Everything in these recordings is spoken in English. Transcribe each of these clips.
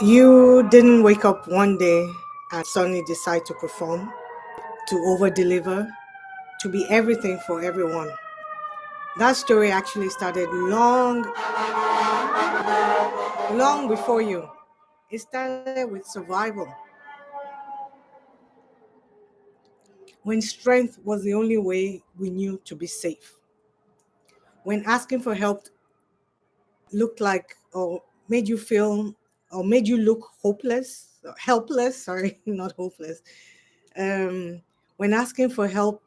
You didn't wake up one day and suddenly decide to perform, to over deliver, to be everything for everyone. That story actually started long before you. It started with survival, when strength was the only way we knew to be safe, when asking for help looked like or made you feel or made you look helpless, sorry, not hopeless. um, when asking for help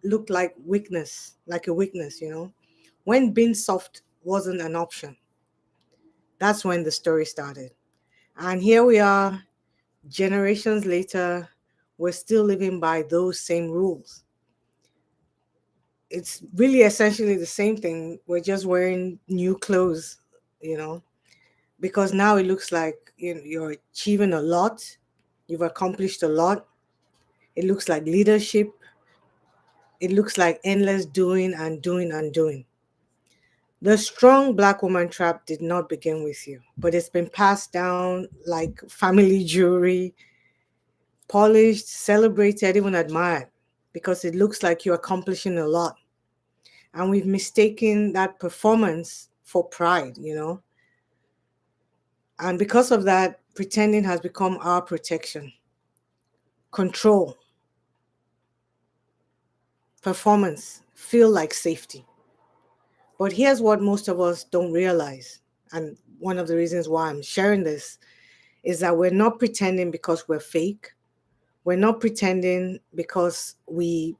looked like a weakness. When being soft wasn't an option, that's when the story started. And here we are, generations later, we're still living by those same rules. It's really essentially the same thing. We're just wearing new clothes, you know, because now it looks like you're achieving a lot, you've accomplished a lot. It looks like leadership. It looks like endless doing and doing and doing. The strong black woman trap did not begin with you, but it's been passed down like family jewelry, polished, celebrated, even admired, because it looks like you're accomplishing a lot. And we've mistaken that performance for pride. And because of that, pretending has become our protection. Control, performance feel like safety. But here's what most of us don't realize. And one of the reasons why I'm sharing this is that we're not pretending because we're fake. We're not pretending because we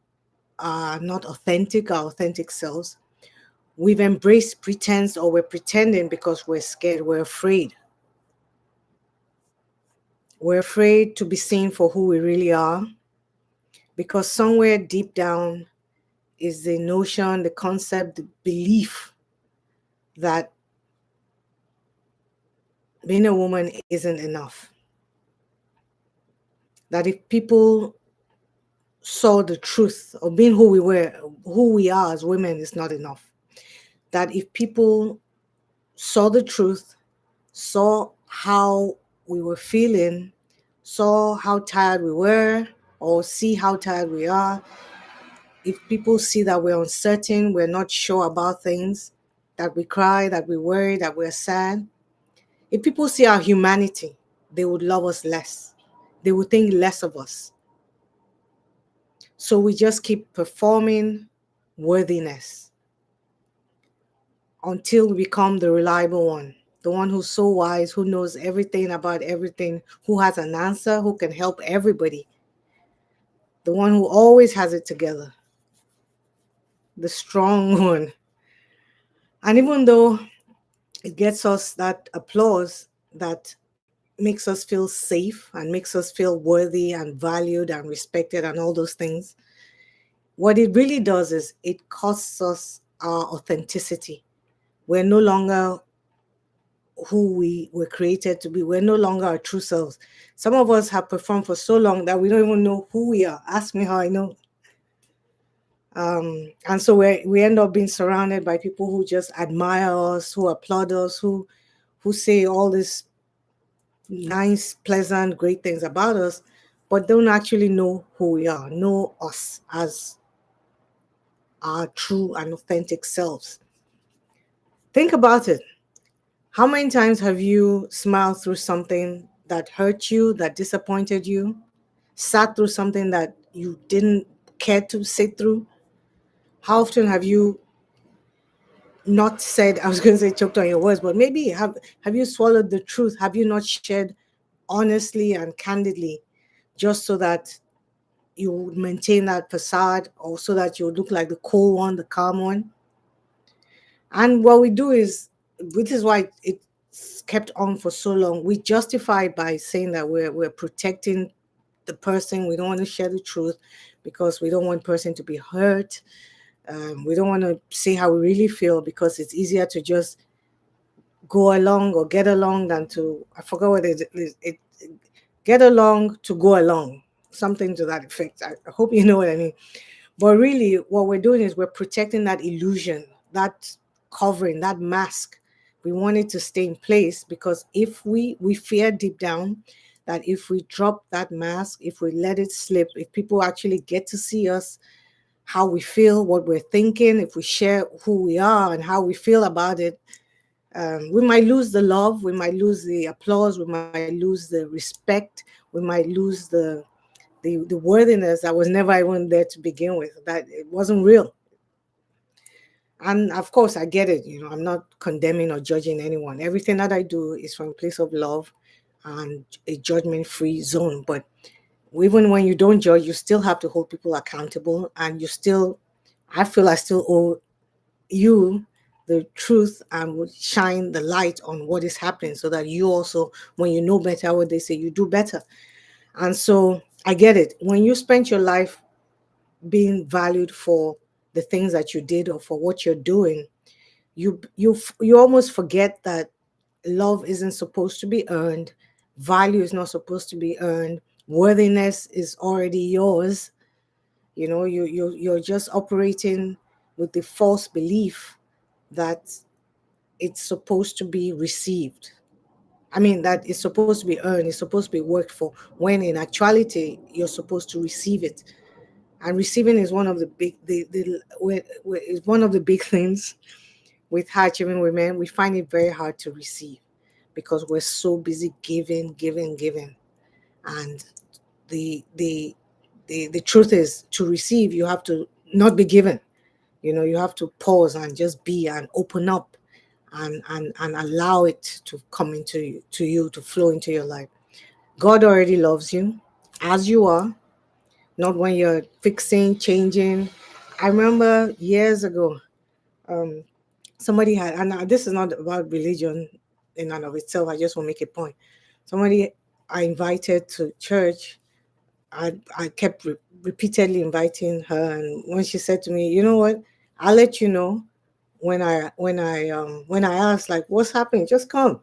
are not authentic, our authentic selves. We've embraced pretense, or we're pretending because we're scared, we're afraid. We're afraid to be seen for who we really are, because somewhere deep down is the notion, the concept, the belief that being a woman isn't enough. That if people saw the truth of being who we are as women is not enough. That if people saw the truth, saw how we were feeling, saw how tired we were, or see how tired we are, if people see that we're uncertain, we're not sure about things, that we cry, that we worry, that we're sad, if people see our humanity, they would love us less. They would think less of us. So we just keep performing worthiness until we become the reliable one, the one who's so wise, who knows everything about everything, who has an answer, who can help everybody, the one who always has it together, the strong one. And even though it gets us that applause that makes us feel safe and makes us feel worthy and valued and respected and all those things, what it really does is it costs us our authenticity. We're no longer who we were created to be. We're no longer our true selves. Some of us have performed for so long that we don't even know who we are. Ask me how I know. And so we end up being surrounded by people who just admire us, who applaud us, who say all these nice, pleasant, great things about us, but don't actually know who we are, know us as our true and authentic selves. Think about it. How many times have you smiled through something that hurt you, that disappointed you, sat through something that you didn't care to sit through? How often have you not said, I was going to say choked on your words, but maybe have you swallowed the truth? Have you not shared honestly and candidly, just so that you would maintain that facade, or so that you would look like the cool one, the calm one? And what we do is, which is why it's kept on for so long, we justify it by saying that we're protecting the person. We don't want to share the truth because we don't want person to be hurt. We don't want to say how we really feel because it's easier to just go along or get along than to, I forgot what it is, get along to go along, something to that effect. I hope you know what I mean. But really, what we're doing is we're protecting that illusion, that covering, that mask We want it to stay in place, because if we fear deep down that if we drop that mask, if we let it slip, if people actually get to see us, how we feel, what we're thinking, if we share who we are and how we feel about it, we might lose the love, we might lose the applause, we might lose the respect, we might lose the worthiness that was never even there to begin with, that it wasn't real. And of course, I get it. I'm not condemning or judging anyone. Everything that I do is from a place of love and a judgment-free zone. But even when you don't judge, you still have to hold people accountable, and I feel I still owe you the truth and would shine the light on what is happening, so that you also, when you know better, what they say, you do better. And so I get it. When you spend your life being valued for the things that you did or for what you're doing, you almost forget that love isn't supposed to be earned, value is not supposed to be earned, worthiness is already yours. You're just operating with the false belief that it's supposed to be received. I mean, that it's supposed to be earned, it's supposed to be worked for, when in actuality you're supposed to receive it. And receiving is one of the big is one of the big things with high achieving women. We find it very hard to receive because we're so busy giving, giving, giving. And the truth is, to receive, you have to not be given. You have to pause and just be and open up, and allow it to come to you, to flow into your life. God already loves you as you are, not when you're fixing, changing. I remember years ago, um, somebody had, and this is not about religion in and of itself, I just want to make a point. Somebody I invited to church, I kept repeatedly inviting her, and when she said to me, "You know what? I'll let you know when I ask, like, what's happening, just come,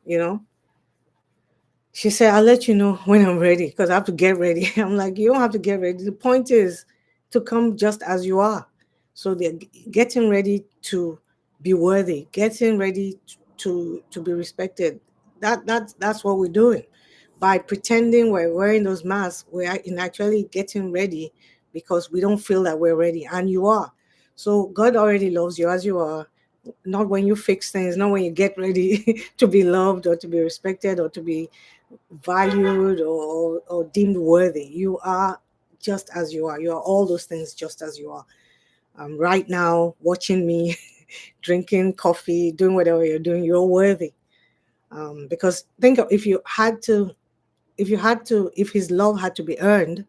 She said, "I'll let you know when I'm ready, because I have to get ready." I'm like, "You don't have to get ready. The point is to come just as you are." So they're getting ready to be worthy, getting ready to be respected. That's what we're doing. By pretending we're wearing those masks, we're in actually getting ready, because we don't feel that we're ready, and you are. So God already loves you as you are, not when you fix things, not when you get ready to be loved or to be respected or to be valued or deemed worthy. You are just as you are. You are all those things just as you are. Right now, watching me, drinking coffee, doing whatever you're doing, you're worthy. Because think of, if his love had to be earned,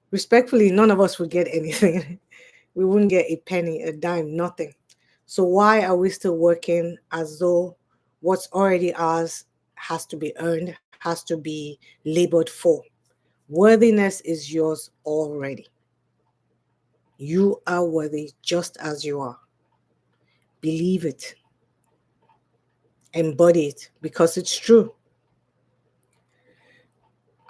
respectfully, none of us would get anything. We wouldn't get a penny, a dime, nothing. So why are we still working as though what's already ours has to be earned, has to be labored for? Worthiness is yours already. You are worthy just as you are. Believe it, embody it, because it's true.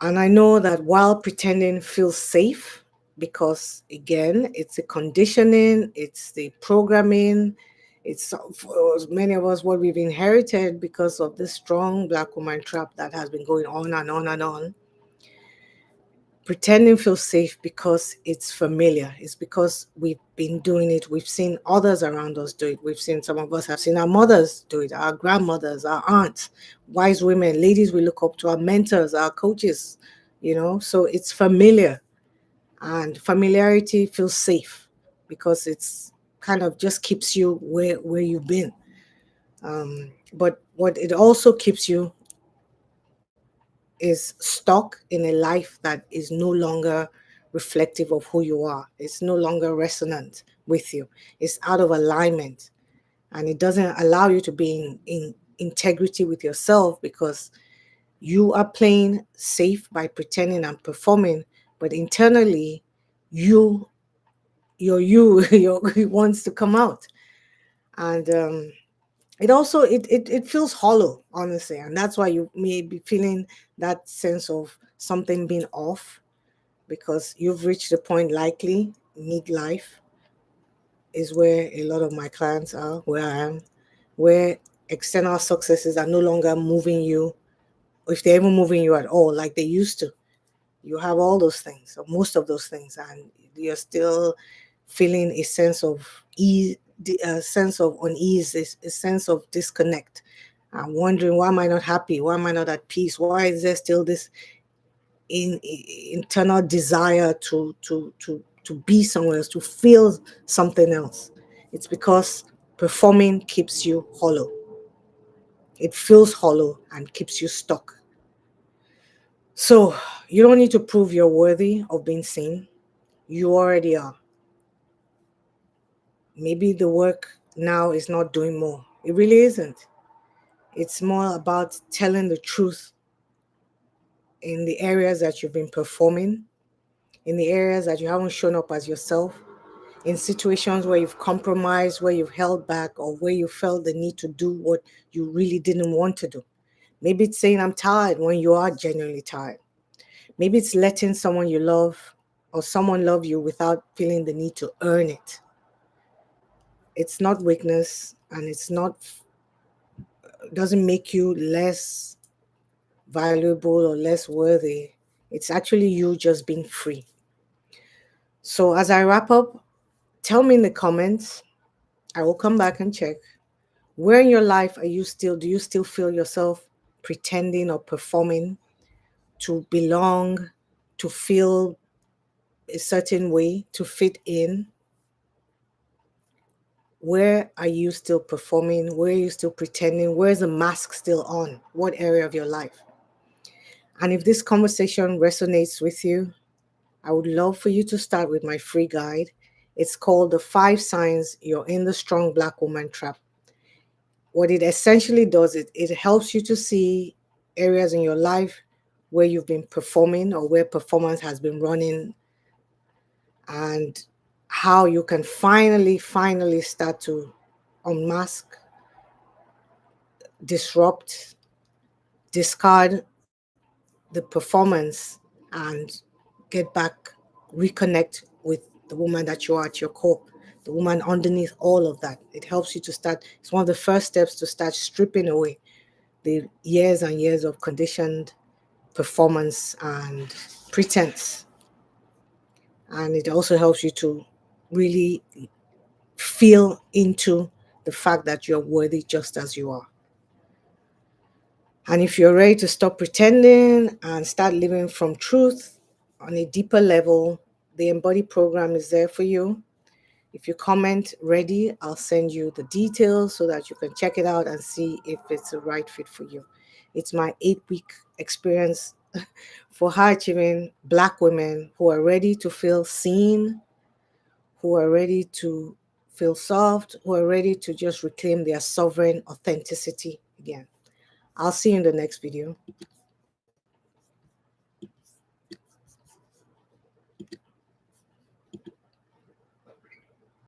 And I know that while pretending feels safe, because again, it's the conditioning, it's the programming, it's for many of us what we've inherited because of this strong Black woman trap that has been going on and on and on. Pretending feels safe because it's familiar. It's because we've been doing it. We've seen others around us do it. We've seen, some of us have seen our mothers do it, our grandmothers, our aunts, wise women, ladies we look up to, our mentors, our coaches, So it's familiar, and familiarity feels safe because it's kind of just keeps you where you've been. But what it also keeps you is stuck in a life that is no longer reflective of who you are. It's no longer resonant with you. It's out of alignment, and it doesn't allow you to be in integrity with yourself, because you are playing safe by pretending and performing, but internally, you, it wants to come out. And it feels hollow, honestly, and that's why you may be feeling that sense of something being off, because you've reached the point, likely midlife is where a lot of my clients are, where I am, where external successes are no longer moving you, or if they're even moving you at all like they used to. You have all those things, or most of those things, and you're still feeling a sense of ease, a sense of unease, a sense of disconnect. I'm wondering, why am I not happy? Why am I not at peace? Why is there still this internal desire to be somewhere else, to feel something else? It's because performing keeps you hollow. It feels hollow and keeps you stuck. So you don't need to prove you're worthy of being seen. You already are. Maybe the work now is not doing more. It really isn't. It's more about telling the truth in the areas that you've been performing, in the areas that you haven't shown up as yourself, in situations where you've compromised, where you've held back, or where you felt the need to do what you really didn't want to do. Maybe it's saying, I'm tired, when you are genuinely tired. Maybe it's letting someone you love or someone love you without feeling the need to earn it. It's not weakness, and doesn't make you less valuable or less worthy. It's actually you just being free. So as I wrap up, tell me in the comments. I will come back and check. Where in your life do you still feel yourself pretending or performing to belong, to feel a certain way, to fit in? Where are you still performing? Where are you still pretending? Where's the mask still on? What area of your life? And if this conversation resonates with you, I would love for you to start with my free guide. It's called The 5 Signs You're in the Strong Black Woman Trap. What it essentially does, it helps you to see areas in your life where you've been performing or where performance has been running, and how you can finally start to unmask, disrupt, discard the performance, and get back, reconnect with the woman that you are at your core, the woman underneath all of that. It helps you to start, it's one of the first steps to start stripping away the years and years of conditioned performance and pretense. And it also helps you to really feel into the fact that you're worthy just as you are. And if you're ready to stop pretending and start living from truth on a deeper level, the Embody program is there for you. If you comment ready, I'll send you the details so that you can check it out and see if it's the right fit for you. It's my 8-week experience for high achieving Black women who are ready to feel seen, who are ready to feel soft, who are ready to just reclaim their sovereign authenticity again. I'll see you in the next video.